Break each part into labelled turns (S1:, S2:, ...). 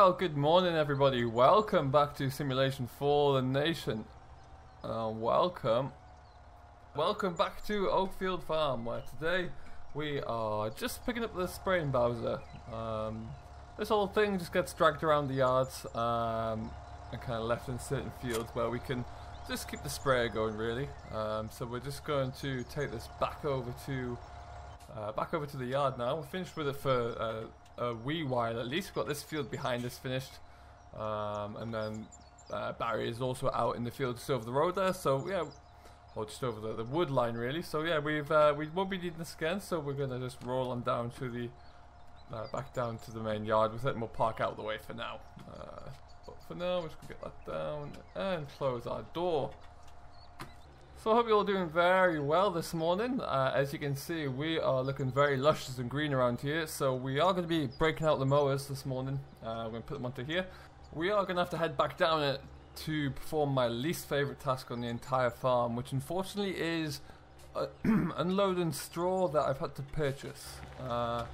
S1: Well, good morning everybody. Welcome back to Simulation for the Nation. Welcome back to Oakfield Farm, where today we are just picking up the spraying Bowser. This whole thing just gets dragged around the yards and kind of left in certain fields where we can just keep the sprayer going, really. So we're just going to take this back over to the yard now. We're finished with it for a wee while at least. We've got this field behind us finished, and then Barry is also out in the field just over the road there, so yeah, or just over the wood line really. So yeah, we won't be needing this again, so we're gonna just roll on down to the back down to the main yard with it, and we'll park out of the way for now. But for now, we're just gonna get that down and close our door. So I hope you're all doing very well this morning. As you can see, we are looking very luscious and green around here. So we are going to be breaking out the mowers this morning. We're going to put them onto here. We are going to have to head back down to perform my least favourite task on the entire farm, which unfortunately is unloading straw that I've had to purchase. And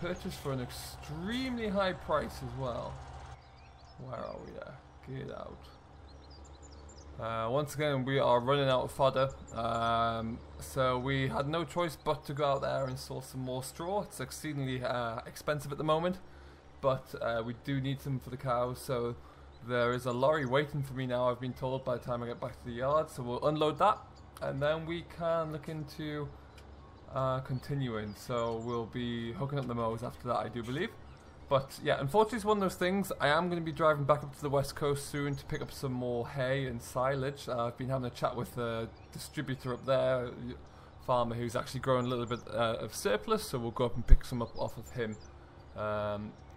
S1: purchase for an extremely high price as well. Where are we there? Get out. Once again, we are running out of fodder, so we had no choice but to go out there and source some more straw. It's exceedingly expensive at the moment, but we do need some for the cows, so there is a lorry waiting for me now, I've been told, by the time I get back to the yard. So we'll unload that, and then we can look into continuing. So we'll be hooking up the mowers after that, I do believe. But yeah, unfortunately it's one of those things. I am going to be driving back up to the west coast soon to pick up some more hay and silage. I've been having a chat with the distributor up there, Pharmer, who's actually growing a little bit of surplus, so we'll go up and pick some up off of him.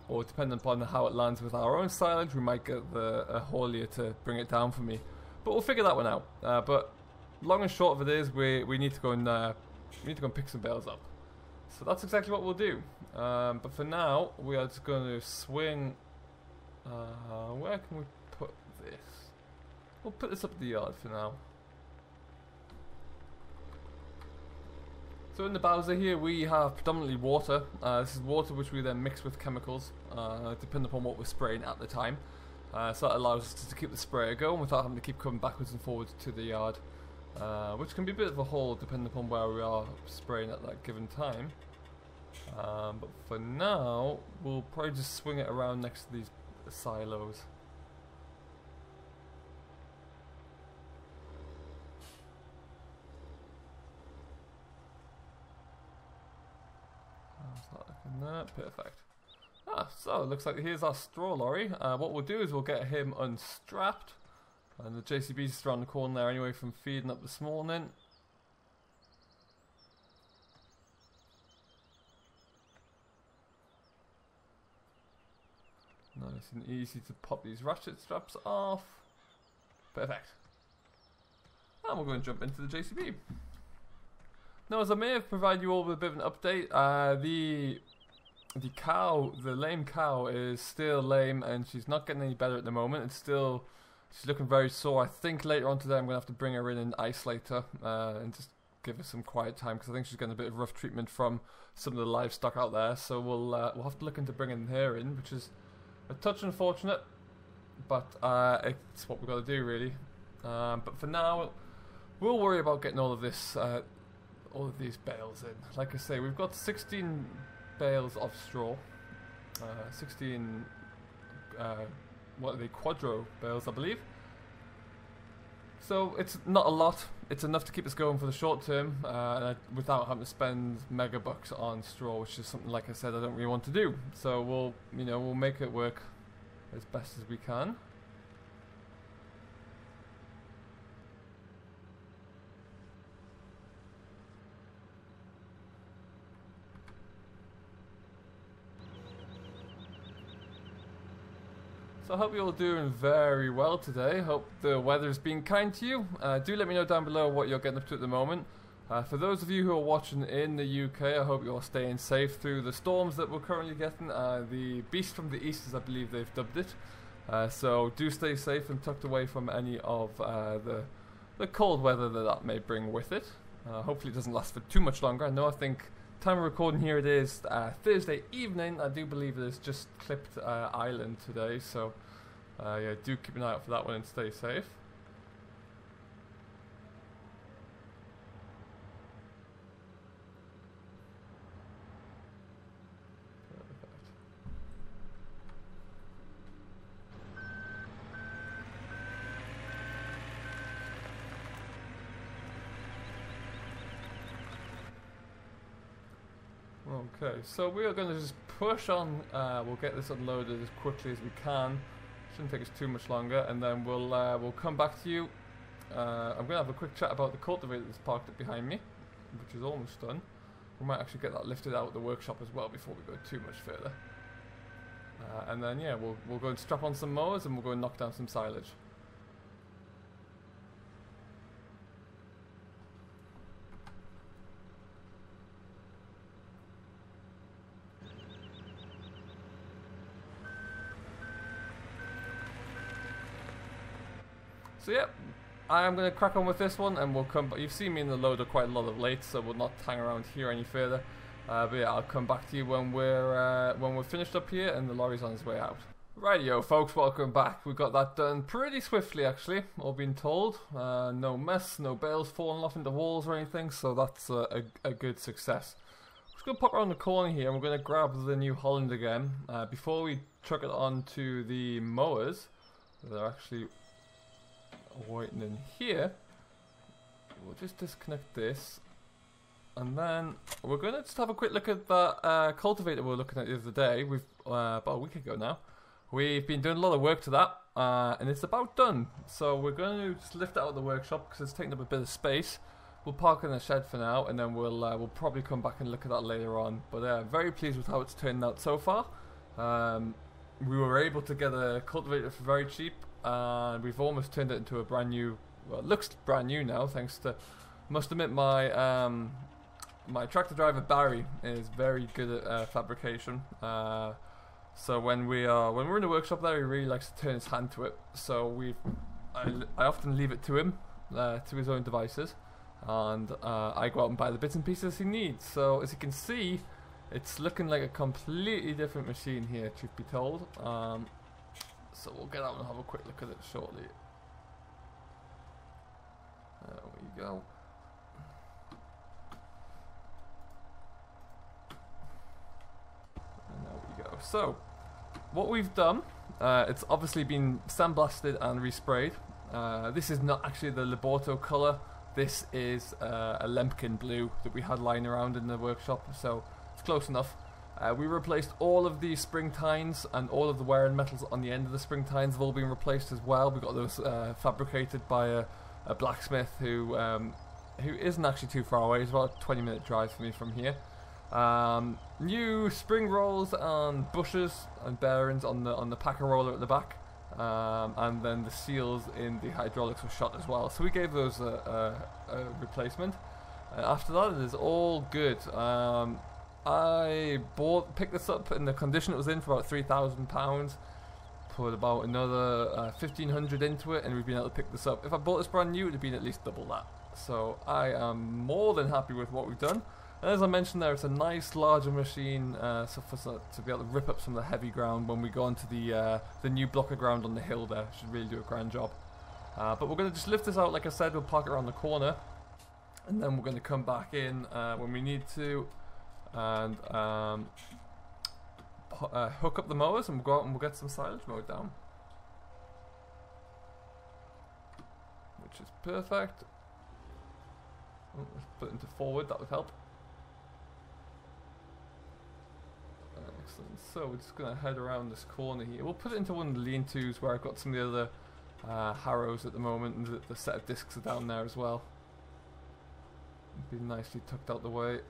S1: Or depending upon how it lands with our own silage, we might get a haulier to bring it down for me. But we'll figure that one out. But long and short of it is, we need to go and pick some bales up. So that's exactly what we'll do. But for now, we are just going to swing. Where can we put this? We'll put this up at the yard for now. So in the Bowser here, we have predominantly water. This is water which we then mix with chemicals, depending upon what we're spraying at the time. So that allows us to keep the sprayer going without having to keep coming backwards and forwards to the yard. Which can be a bit of a haul depending upon where we are spraying at that given time. But for now, we'll probably just swing it around next to these silos. How's that looking there? Perfect. So it looks like here's our straw lorry. What we'll do is we'll get him unstrapped. And the JCB's just around the corner there anyway from feeding up this morning. Nice and easy to pop these ratchet straps off. Perfect. And we're going to jump into the JCB. Now, as I may have provided you all with a bit of an update, the lame cow is still lame and she's not getting any better at the moment. She's looking very sore. I think later on today I'm going to have to bring her in and isolate her and just give her some quiet time, because I think she's getting a bit of rough treatment from some of the livestock out there. So we'll have to look into bringing her in, which is a touch unfortunate, but it's what we've got to do really. But for now, we'll worry about getting all of these bales in. Like I say, we've got 16 bales of straw, 16 what are they, quadro bales I believe. So it's not a lot, it's enough to keep us going for the short term, without having to spend mega bucks on straw, which is something, like I said, I don't really want to do. So we'll make it work as best as we can. So I hope you're all doing very well today. Hope the weather's been kind to you. Do let me know down below what you're getting up to at the moment. For those of you who are watching in the UK, I hope you're staying safe through the storms that we're currently getting. The beast from the east, as I believe they've dubbed it. So do stay safe and tucked away from any of the cold weather that may bring with it. Hopefully it doesn't last for too much longer. I think time of recording here, it is Thursday evening. I do believe it is just clipped island today, so yeah, do keep an eye out for that one and stay safe. Okay, so we are going to just push on. We'll get this unloaded as quickly as we can. Shouldn't take us too much longer, and then we'll come back to you. I'm going to have a quick chat about the cultivator that's parked up behind me, which is almost done. We might actually get that lifted out of the workshop as well before we go too much further. And then yeah, we'll go and strap on some mowers and we'll go and knock down some silage. So yeah, I am going to crack on with this one, and we'll come back. You've seen me in the loader quite a lot of late, so we'll not hang around here any further. But yeah, I'll come back to you when we're finished up here and the lorry's on its way out. Rightio, folks, welcome back. We got that done pretty swiftly, actually, all being told. No mess, no bales falling off into walls or anything, so that's a good success. I'm just going to pop around the corner here, and we're going to grab the New Holland again. Before we truck it onto the mowers, they're actually waiting in here. We'll just disconnect this, and then we're going to just have a quick look at that cultivator we were looking at the other day. We've about a week ago now. We've been doing a lot of work to that, and it's about done. So we're going to just lift it out of the workshop because it's taking up a bit of space. We'll park it in the shed for now, and then we'll probably come back and look at that later on. But very pleased with how it's turned out so far. We were able to get a cultivator for very cheap. And we've almost turned it into a brand new, well, it looks brand new now, thanks to, must admit, my my tractor driver Barry is very good at fabrication. So when we're in the workshop there, he really likes to turn his hand to it. So I often leave it to him, to his own devices, and I go out and buy the bits and pieces he needs. So as you can see, it's looking like a completely different machine here, truth be told. So we'll get out and have a quick look at it shortly. There we go. And there we go. So, what we've done, it's obviously been sandblasted and resprayed. This is not actually the Liborto colour. This is a Lempkin blue that we had lying around in the workshop, so it's close enough. We replaced all of the spring tines, and all of the wear-in metals on the end of the spring tines have all been replaced as well. We got those fabricated by a blacksmith who isn't actually too far away. It's about a 20-minute drive for me from here. New spring rolls and bushers and bearings on the packer roller at the back, and then the seals in the hydraulics were shot as well. So we gave those a replacement. After that, it is all good. I picked this up in the condition it was in for about £3,000. Put about another 1,500 into it, and we've been able to pick this up. If I bought this brand new, it would have been at least double that. So I am more than happy with what we've done. And as I mentioned there, it's a nice larger machine to be able to rip up some of the heavy ground when we go onto the new block of ground on the hill there. Should really do a grand job. But we're going to just lift this out, like I said. We'll park it around the corner, and then we're going to come back in when we need to, and hook up the mowers, and we'll go out and we'll get some silage mowed down, which is perfect. Oh, let's put it into forward, that would help. Excellent. So we're just going to head around this corner here. We'll put it into one of the lean-tos where I've got some of the other harrows at the moment, and the set of discs are down there as well. Be nicely tucked out the way.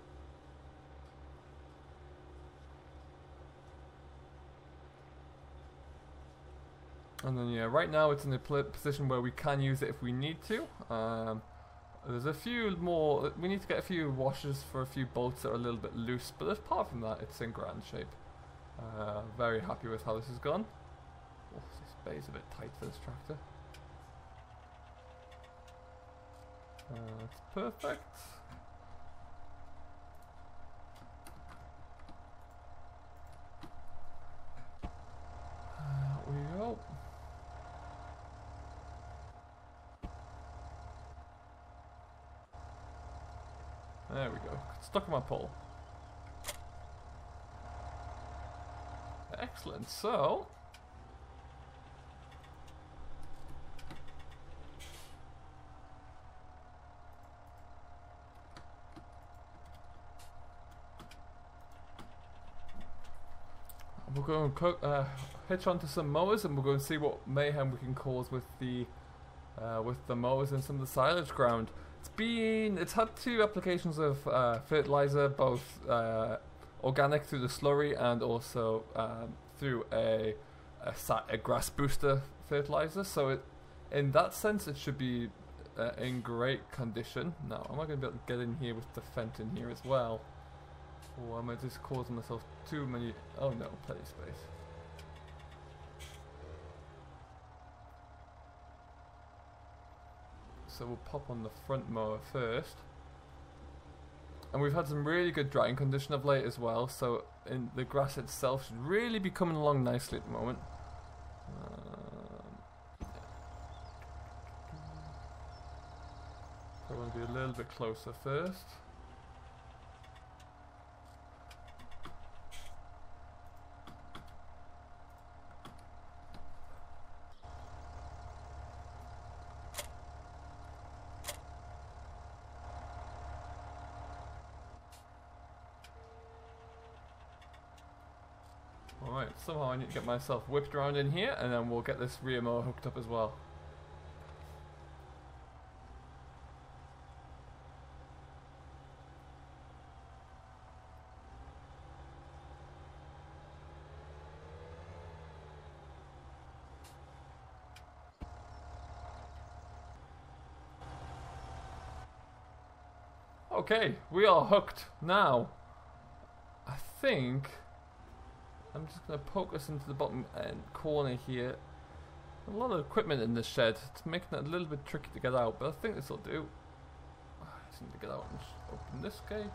S1: And then yeah, right now it's in a position where we can use it if we need to. There's a few more, we need to get a few washers for a few bolts that are a little bit loose, but apart from that, it's in grand shape. Very happy with how this has gone. Oh, this bay's a bit tight for this tractor. It's perfect. There we go. Stuck on my pole. Excellent. So we'll go and hitch onto some mowers, and we'll go and see what mayhem we can cause with the mowers and some of the silage ground. It's had 2 applications of fertilizer, both organic through the slurry and also through a grass booster fertilizer. So in that sense, it should be in great condition. Now, am I going to be able to get in here with the Fent in here as well? Or am I just causing myself too many? Oh no, plenty of space. So we'll pop on the front mower first. And we've had some really good drying condition of late as well, so the grass itself should really be coming along nicely at the moment. I want to be a little bit closer first. Alright, somehow I need to get myself whipped around in here, and then we'll get this rear mower hooked up as well. Okay, we are hooked now. I think I'm just going to poke us into the bottom corner here. A lot of equipment in this shed. It's making it a little bit tricky to get out, but I think this will do. I just need to get out and open this gate.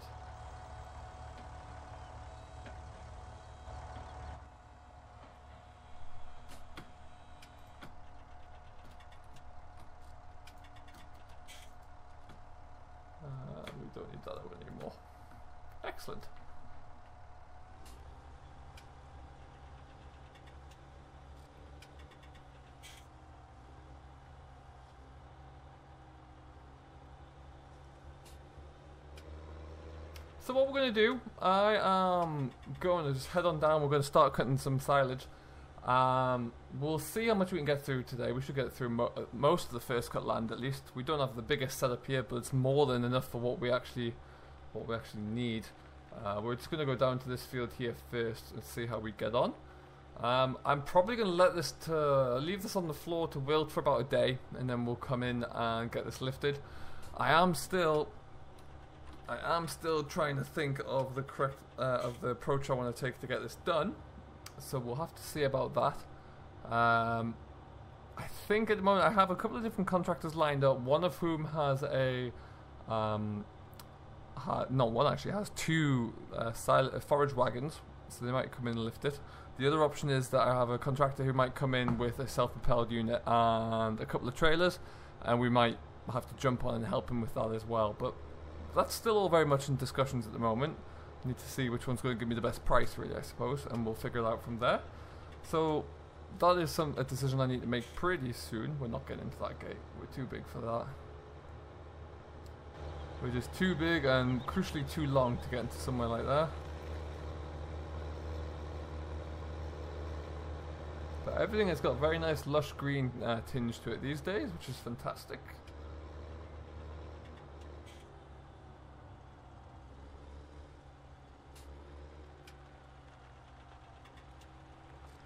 S1: We don't need that out anymore. Excellent. So what we're going to do, I am going to just head on down. We're going to start cutting some silage. We'll see how much we can get through today. We should get through most of the first cut land at least. We don't have the biggest setup here, but it's more than enough for what we actually need. We're just going to go down to this field here first and see how we get on. I'm probably going to let this leave this on the floor to wilt for about a day, and then we'll come in and get this lifted. I am still trying to think of the correct of the approach I want to take to get this done, so we'll have to see about that. I think at the moment I have a couple of different contractors lined up, one of whom has a one actually has 2 forage wagons, so they might come in and lift it. The other option is that I have a contractor who might come in with a self-propelled unit and a couple of trailers, and we might have to jump on and help him with that as well. But that's still all very much in discussions at the moment. I need to see which one's going to give me the best price, really, I suppose, and we'll figure it out from there. So that is a decision I need to make pretty soon. We're not getting into that gate. We're too big for that. We're just too big and crucially too long to get into somewhere like that. But everything has got a very nice lush green tinge to it these days, which is fantastic.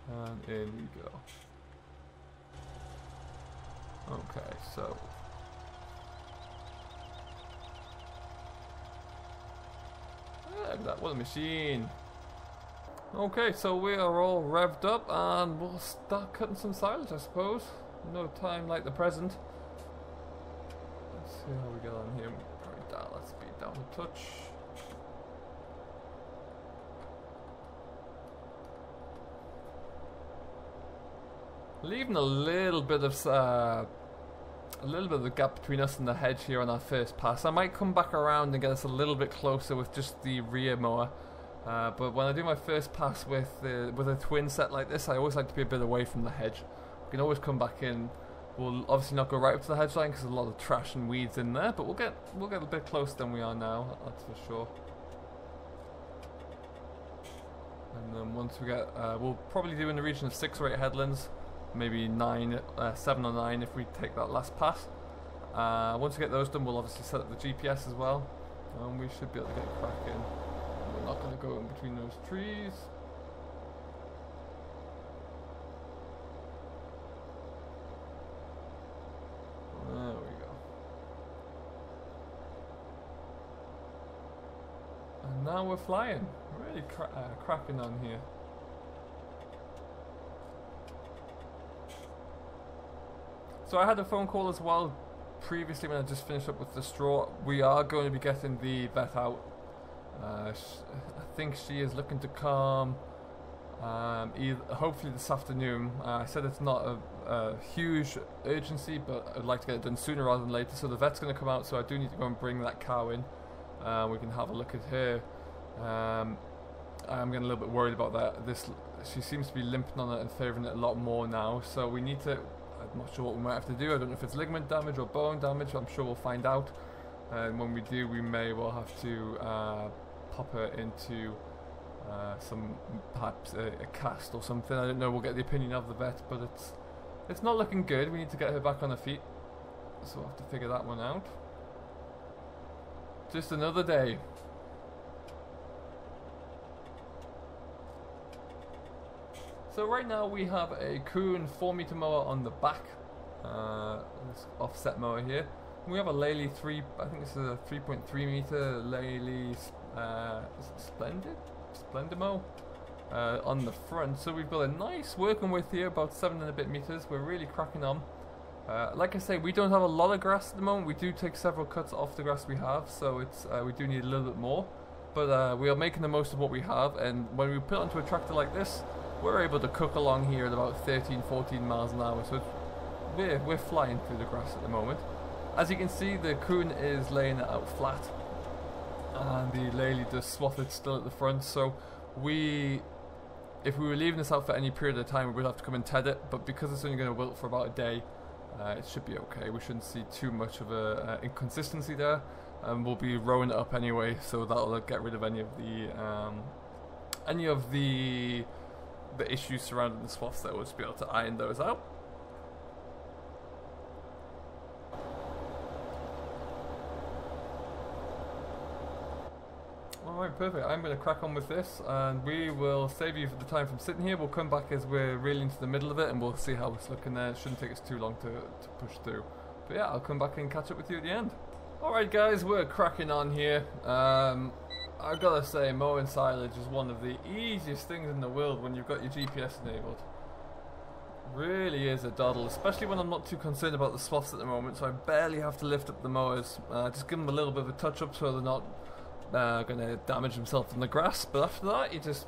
S1: And in we go. Okay, so look at that, what a machine. Okay, so we are all revved up and we'll start cutting some silage, I suppose. No time like the present. Let's see how we get on here. Right down, let's speed down a touch. Leaving a little bit of a little bit of a gap between us and the hedge here on our first pass. I might come back around and get us a little bit closer with just the rear mower. But when I do my first pass with a twin set like this, I always like to be a bit away from the hedge. We can always come back in. We'll obviously not go right up to the hedge line because there's a lot of trash and weeds in there, but we'll get a bit closer than we are now, that's for sure. And then once we get, we'll probably do in the region of 6 or 8 headlands, maybe 7 or 9 if we take that last pass. Once we get those done, we'll obviously set up the GPS as well, and we should be able to get cracking. We're not going to go in between those trees. There we go. And now we're flying. Really cracking on here. So I had a phone call as well previously when I just finished up with the straw. We are going to be getting the vet out. I think she is looking to come hopefully this afternoon. I said it's not a huge urgency, but I'd like to get it done sooner rather than later. So the vet's going to come out, so I do need to go and bring that cow in. We can have a look at her. I'm getting a little bit worried about that. She seems to be limping on it and favouring it a lot more now. So we need to. I'm not sure what we might have to do. I don't know if it's ligament damage or bone damage. I'm sure we'll find out. And when we do, we may well have to pop her into perhaps a cast or something. I don't know. We'll get the opinion of the vet, but it's not looking good. We need to get her back on her feet, so we'll have to figure that one out. Just another day. So right now we have a Kuhn 4-meter mower on the back, this offset mower here. We have a Lely I think this is a 3.3 meter Lely Splendimo on the front. So we've got a nice working width here, about 7 and a bit meters. We're really cracking on. Like I say, we don't have a lot of grass at the moment. We do take several cuts off the grass we have, so it's we do need a little bit more. But we are making the most of what we have, and when we put it onto a tractor like this, we're able to cook along here at about 13-14 miles an hour. So we're flying through the grass at the moment. As you can see, the Kuhn is laying it out flat, and the Lely does swath it still at the front. So if we were leaving this out for any period of time, we would have to come and ted it. But because it's only going to wilt for about a day, it should be okay. We shouldn't see too much of a inconsistency there, and we'll be rowing it up anyway, so that'll get rid of any of the issues surrounding the swaths. That we'll just be able to iron those out. Alright, perfect. I'm going to crack on with this, and we will save you the time from sitting here. We'll come back as we're really into the middle of it, and we'll see how it's looking there. It shouldn't take us too long to push through. But yeah, I'll come back and catch up with you at the end. Alright guys, we're cracking on here. I've got to say, mowing silage is one of the easiest things in the world when you've got your GPS enabled. Really is a doddle, especially when I'm not too concerned about the swaths at the moment, so I barely have to lift up the mowers. Just give them a little bit of a touch up so they're not going to damage themselves in the grass. But after that, you just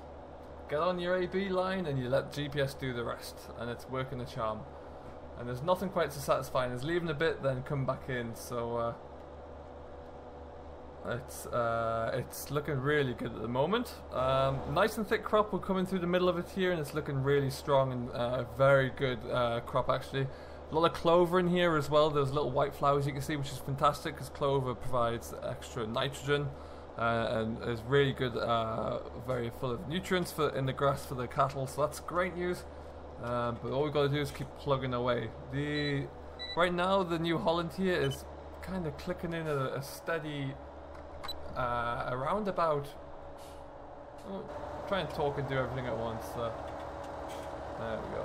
S1: get on your AB line and you let GPS do the rest, and it's working a charm. And there's nothing quite so satisfying as leaving a bit, then come back in. So it's looking really good at the moment. Nice and thick crop. We're coming through the middle of it here, and it's looking really strong and very good crop actually. A lot of clover in here as well. There's little white flowers you can see, which is fantastic because clover provides extra nitrogen and is really good, very full of nutrients in the grass for the cattle. So that's great news. But all we've got to do is keep plugging away. Right now the New Holland here is kind of clicking in a steady around about. Try and talk and do everything at once. There we go.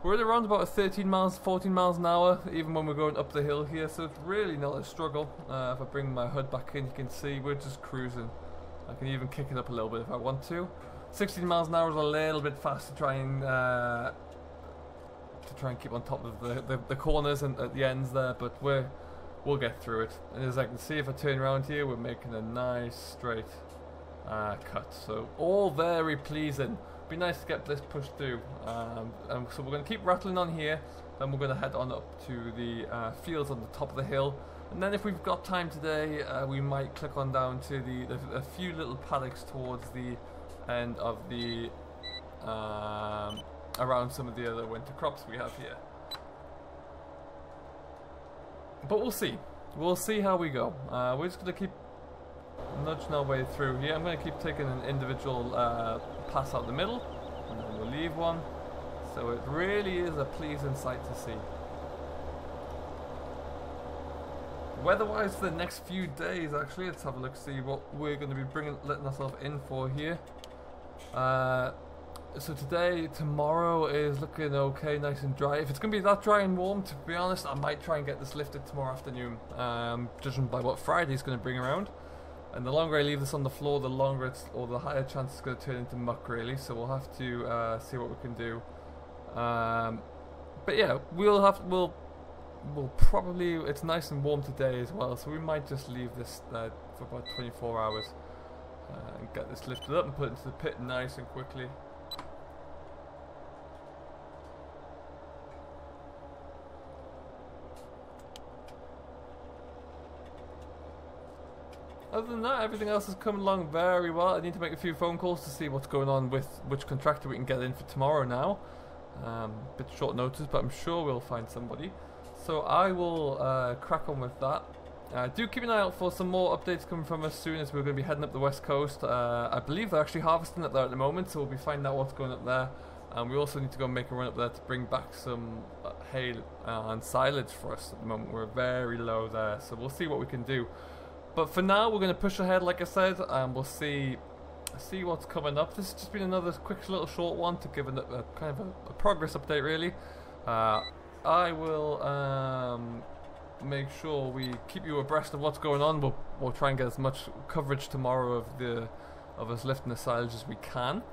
S1: We're at around about 13 miles, 14 miles an hour, even when we're going up the hill here, so it's really not a struggle. If I bring my HUD back in, you can see we're just cruising. I can even kick it up a little bit if I want to. 16 miles an hour is a little bit fast to try and keep on top of the corners and at the ends there, but we'll get through it. And as I can see, if I turn around here, we're making a nice straight cut. So all very pleasing. be nice to get this pushed through. So we're going to keep rattling on here, then we're going to head on up to the fields on the top of the hill, and then if we've got time today, we might click on down to a few little paddocks towards the end of the around some of the other winter crops we have here. But we'll see how we go. We're just going to keep nudging our way through here. I'm going to keep taking an individual pass out the middle, and then we'll leave one. So it really is a pleasing sight to see. Weather-wise, the next few days, actually, let's have a look, see what we're going to be letting ourselves in for here. So today, tomorrow is looking okay, nice and dry. If it's going to be that dry and warm, to be honest, I might try and get this lifted tomorrow afternoon, judging by what Friday's going to bring around. And the longer I leave this on the floor, the longer or the higher chance it's going to turn into muck, really. So we'll have to see what we can do. But yeah, we'll probably, it's nice and warm today as well, so we might just leave this for about 24 hours and get this lifted up and put it into the pit nice and quickly. Other than that, everything else is coming along very well. I need to make a few phone calls to see what's going on with which contractor we can get in for tomorrow now. Bit short notice, but I'm sure we'll find somebody. So I will crack on with that. Do keep an eye out for some more updates coming from us soon, as we're going to be heading up the west coast. I believe they're actually harvesting up there at the moment, so we'll be finding out what's going up there. And we also need to go and make a run up there to bring back some hay and silage for us at the moment. We're very low there, so we'll see what we can do. But for now, we're going to push ahead, like I said, and we'll see what's coming up. This has just been another quick little short one to give a kind of a progress update, really. I will make sure we keep you abreast of what's going on. We'll try and get as much coverage tomorrow of us lifting the silage as we can.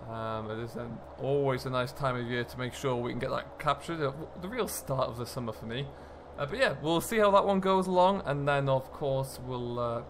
S1: It is always a nice time of year to make sure we can get that captured. The real start of the summer for me. But yeah, we'll see how that one goes along, and then of course we'll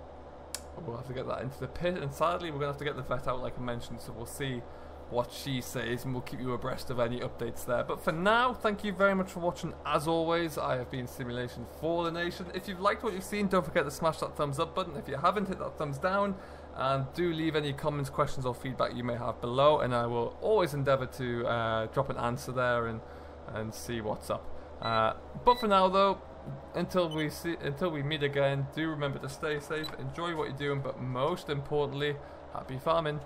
S1: have to get that into the pit, and sadly we're going to have to get the vet out like I mentioned, so we'll see what she says and we'll keep you abreast of any updates there. But for now, thank you very much for watching. As always, I have been Simulation for the Nation. If you've liked what you've seen, don't forget to smash that thumbs up button. If you haven't, hit that thumbs down, and do leave any comments, questions or feedback you may have below, and I will always endeavour to drop an answer there and see what's up. But for now though, until we meet again, do remember to stay safe, enjoy what you're doing, but most importantly, happy farming.